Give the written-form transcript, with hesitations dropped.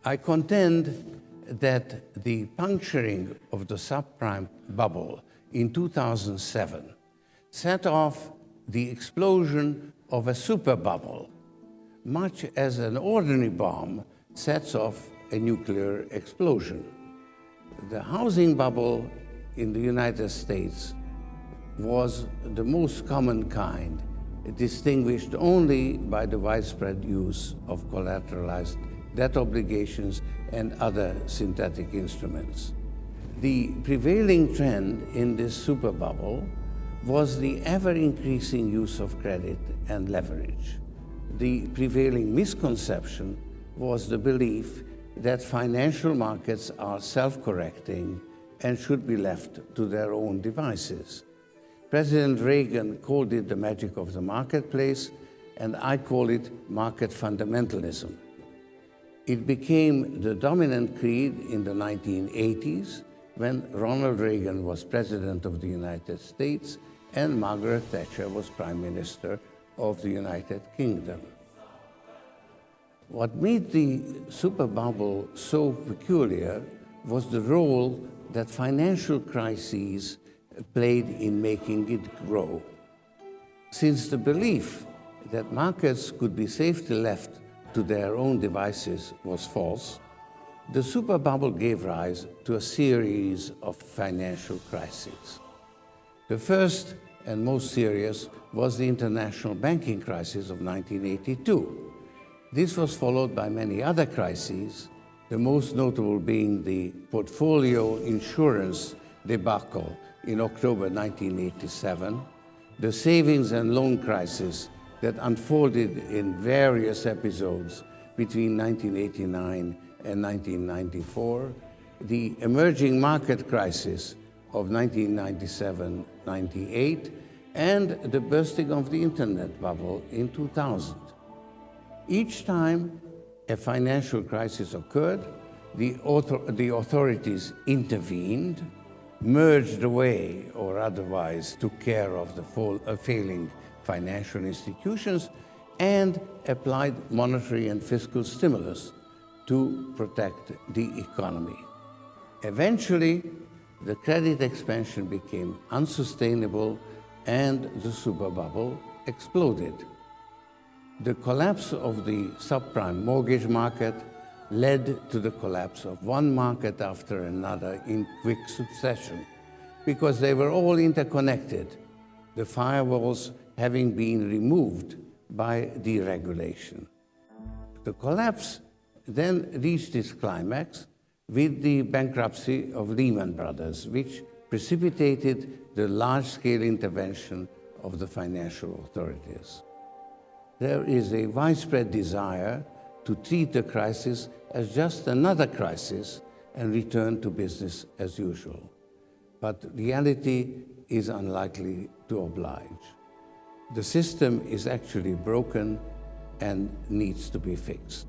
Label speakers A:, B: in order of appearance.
A: I contend that the puncturing of the subprime bubble in 2007 set off the explosion of a super bubble, much as an ordinary bomb sets off a nuclear explosion. The housing bubble in the United States was the most common kind, distinguished only by the widespread use of collateralized debt obligations and other synthetic instruments. The prevailing trend in this super bubble was the ever-increasing use of credit and leverage. The prevailing misconception was the belief that financial markets are self-correcting and should be left to their own devices. President Reagan called it the magic of the marketplace, and I call it market fundamentalism. It became the dominant creed in the 1980s when Ronald Reagan was President of the United States and Margaret Thatcher was Prime Minister of the United Kingdom. What made the super bubble so peculiar was the role that financial crises played in making it grow. Since the belief that markets could be safely left to their own devices was false, the super bubble gave rise to a series of financial crises. The first and most serious was the international banking crisis of 1982. This was followed by many other crises, the most notable being the portfolio insurance debacle in October 1987, the savings and loan crisis that unfolded in various episodes between 1989 and 1994, the emerging market crisis of 1997-98, and the bursting of the internet bubble in 2000. Each time a financial crisis occurred, the authorities intervened, merged away or otherwise took care of the failing financial institutions, and applied monetary and fiscal stimulus to protect the economy. Eventually, the credit expansion became unsustainable and the super bubble exploded. The collapse of the subprime mortgage market led to the collapse of one market after another in quick succession, because they were all interconnected, the firewalls having been removed by deregulation. The collapse then reached its climax with the bankruptcy of Lehman Brothers, which precipitated the large-scale intervention of the financial authorities. There is a widespread desire to treat the crisis as just another crisis and return to business as usual. But reality is unlikely to oblige. The system is actually broken and needs to be fixed.